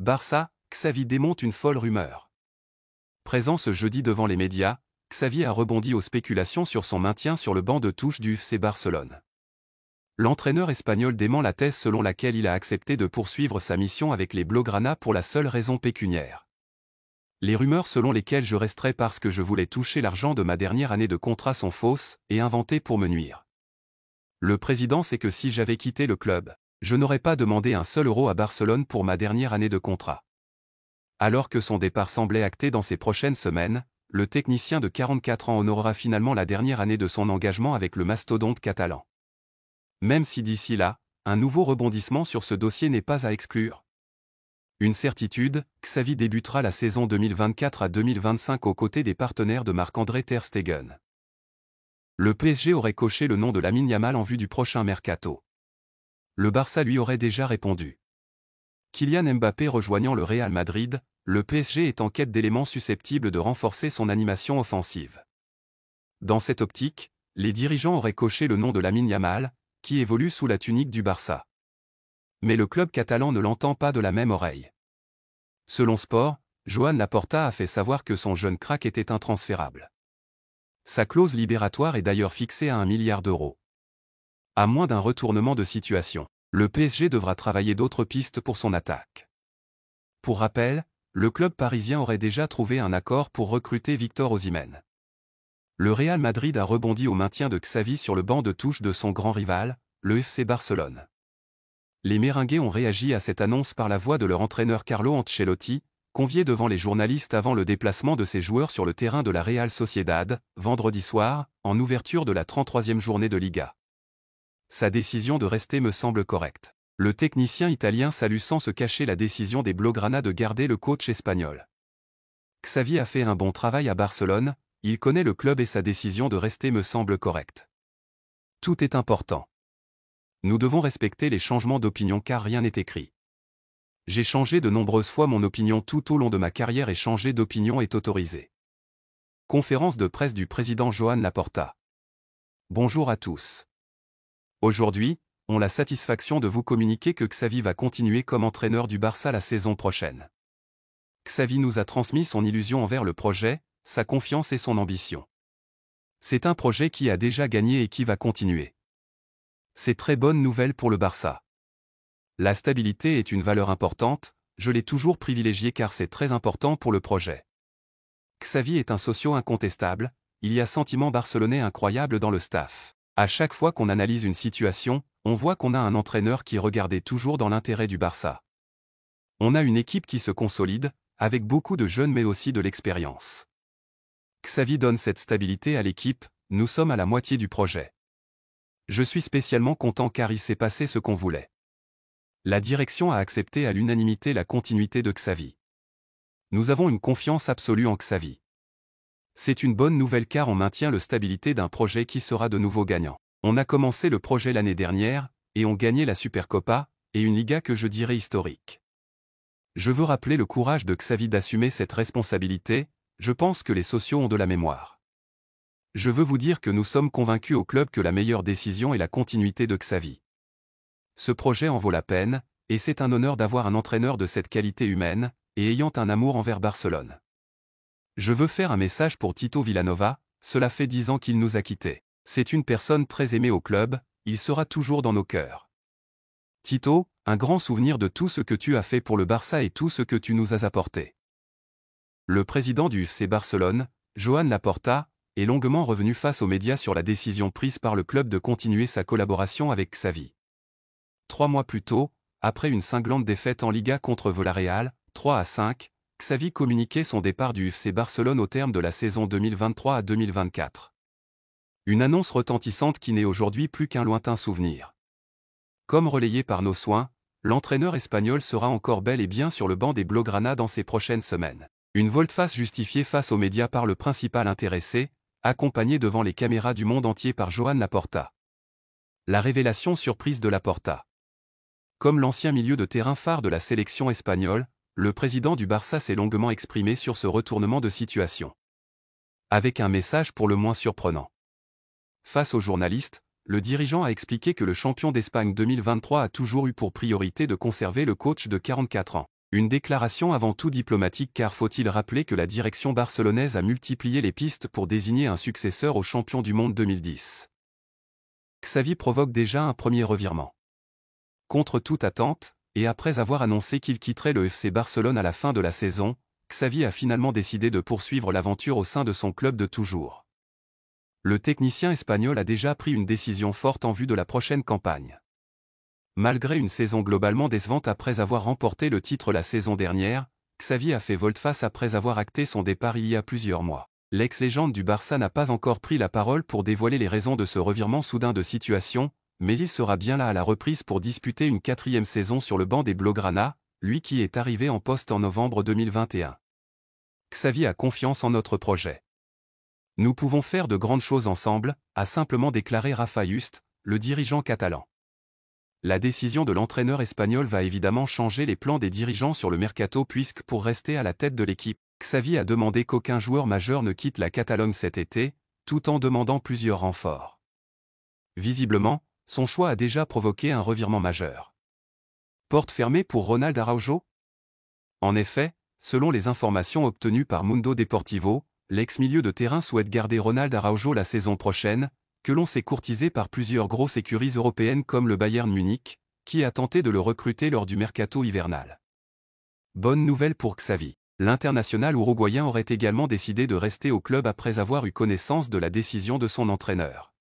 Barça, Xavi démonte une folle rumeur. Présent ce jeudi devant les médias, Xavi a rebondi aux spéculations sur son maintien sur le banc de touche du FC Barcelone. L'entraîneur espagnol dément la thèse selon laquelle il a accepté de poursuivre sa mission avec les Blaugrana pour la seule raison pécuniaire. Les rumeurs selon lesquelles je resterai parce que je voulais toucher l'argent de ma dernière année de contrat sont fausses et inventées pour me nuire. Le président sait que si j'avais quitté le club, je n'aurais pas demandé un seul euro à Barcelone pour ma dernière année de contrat. Alors que son départ semblait acté dans ces prochaines semaines, le technicien de 44 ans honorera finalement la dernière année de son engagement avec le mastodonte catalan. Même si d'ici là, un nouveau rebondissement sur ce dossier n'est pas à exclure. Une certitude, Xavi débutera la saison 2024 à 2025 aux côtés des partenaires de Marc-André ter Stegen. Le PSG aurait coché le nom de Lamine Yamal en vue du prochain mercato. Le Barça lui aurait déjà répondu. Kylian Mbappé rejoignant le Real Madrid, le PSG est en quête d'éléments susceptibles de renforcer son animation offensive. Dans cette optique, les dirigeants auraient coché le nom de Lamine Yamal, qui évolue sous la tunique du Barça. Mais le club catalan ne l'entend pas de la même oreille. Selon Sport, Joan Laporta a fait savoir que son jeune crack était intransférable. Sa clause libératoire est d'ailleurs fixée à 1 milliard d'euros. À moins d'un retournement de situation, le PSG devra travailler d'autres pistes pour son attaque. Pour rappel, le club parisien aurait déjà trouvé un accord pour recruter Victor Osimhen. Le Real Madrid a rebondi au maintien de Xavi sur le banc de touche de son grand rival, le FC Barcelone. Les Merengues ont réagi à cette annonce par la voix de leur entraîneur Carlo Ancelotti, convié devant les journalistes avant le déplacement de ses joueurs sur le terrain de la Real Sociedad, vendredi soir, en ouverture de la 33e journée de Liga. Sa décision de rester me semble correcte. Le technicien italien salue sans se cacher la décision des Blaugrana de garder le coach espagnol. Xavi a fait un bon travail à Barcelone, il connaît le club et sa décision de rester me semble correcte. Tout est important. Nous devons respecter les changements d'opinion car rien n'est écrit. J'ai changé de nombreuses fois mon opinion tout au long de ma carrière et changer d'opinion est autorisé. Conférence de presse du président Joan Laporta. Bonjour à tous. Aujourd'hui, on a la satisfaction de vous communiquer que Xavi va continuer comme entraîneur du Barça la saison prochaine. Xavi nous a transmis son illusion envers le projet, sa confiance et son ambition. C'est un projet qui a déjà gagné et qui va continuer. C'est très bonne nouvelle pour le Barça. La stabilité est une valeur importante, je l'ai toujours privilégiée car c'est très important pour le projet. Xavi est un socio incontestable, il y a sentiment barcelonais incroyable dans le staff. À chaque fois qu'on analyse une situation, on voit qu'on a un entraîneur qui regardait toujours dans l'intérêt du Barça. On a une équipe qui se consolide, avec beaucoup de jeunes mais aussi de l'expérience. Xavi donne cette stabilité à l'équipe, nous sommes à la moitié du projet. Je suis spécialement content car il s'est passé ce qu'on voulait. La direction a accepté à l'unanimité la continuité de Xavi. Nous avons une confiance absolue en Xavi. C'est une bonne nouvelle car on maintient la stabilité d'un projet qui sera de nouveau gagnant. On a commencé le projet l'année dernière, et on gagnait la Supercopa, et une Liga que je dirais historique. Je veux rappeler le courage de Xavi d'assumer cette responsabilité, je pense que les socios ont de la mémoire. Je veux vous dire que nous sommes convaincus au club que la meilleure décision est la continuité de Xavi. Ce projet en vaut la peine, et c'est un honneur d'avoir un entraîneur de cette qualité humaine, et ayant un amour envers Barcelone. Je veux faire un message pour Tito Vilanova, cela fait 10 ans qu'il nous a quittés. C'est une personne très aimée au club, il sera toujours dans nos cœurs. Tito, un grand souvenir de tout ce que tu as fait pour le Barça et tout ce que tu nous as apporté. Le président du FC Barcelone, Joan Laporta, est longuement revenu face aux médias sur la décision prise par le club de continuer sa collaboration avec Xavi. 3 mois plus tôt, après une cinglante défaite en Liga contre Villarreal, 3-5, Xavi communiquait son départ du FC Barcelone au terme de la saison 2023 à 2024. Une annonce retentissante qui n'est aujourd'hui plus qu'un lointain souvenir. Comme relayé par nos soins, l'entraîneur espagnol sera encore bel et bien sur le banc des Blaugrana dans ces prochaines semaines. Une volte-face justifiée face aux médias par le principal intéressé, accompagné devant les caméras du monde entier par Joan Laporta. La révélation surprise de Laporta. Comme l'ancien milieu de terrain phare de la sélection espagnole, le président du Barça s'est longuement exprimé sur ce retournement de situation. Avec un message pour le moins surprenant. Face aux journalistes, le dirigeant a expliqué que le champion d'Espagne 2023 a toujours eu pour priorité de conserver le coach de 44 ans. Une déclaration avant tout diplomatique car faut-il rappeler que la direction barcelonaise a multiplié les pistes pour désigner un successeur au champion du monde 2010. Xavi provoque déjà un premier revirement. Contre toute attente, et après avoir annoncé qu'il quitterait le FC Barcelone à la fin de la saison, Xavi a finalement décidé de poursuivre l'aventure au sein de son club de toujours. Le technicien espagnol a déjà pris une décision forte en vue de la prochaine campagne. Malgré une saison globalement décevante après avoir remporté le titre la saison dernière, Xavi a fait volte-face après avoir acté son départ il y a plusieurs mois. L'ex-légende du Barça n'a pas encore pris la parole pour dévoiler les raisons de ce revirement soudain de situation, mais il sera bien là à la reprise pour disputer une 4e saison sur le banc des Blaugrana, lui qui est arrivé en poste en novembre 2021. Xavi a confiance en notre projet. Nous pouvons faire de grandes choses ensemble, a simplement déclaré Rafa Just, le dirigeant catalan. La décision de l'entraîneur espagnol va évidemment changer les plans des dirigeants sur le mercato puisque pour rester à la tête de l'équipe, Xavi a demandé qu'aucun joueur majeur ne quitte la Catalogne cet été, tout en demandant plusieurs renforts. Visiblement, son choix a déjà provoqué un revirement majeur. Porte fermée pour Ronald Araujo? En effet, selon les informations obtenues par Mundo Deportivo, l'ex-milieu de terrain souhaite garder Ronald Araujo la saison prochaine, que l'on s'est courtisé par plusieurs grosses écuries européennes comme le Bayern Munich, qui a tenté de le recruter lors du mercato hivernal. Bonne nouvelle pour Xavi. L'international uruguayen aurait également décidé de rester au club après avoir eu connaissance de la décision de son entraîneur.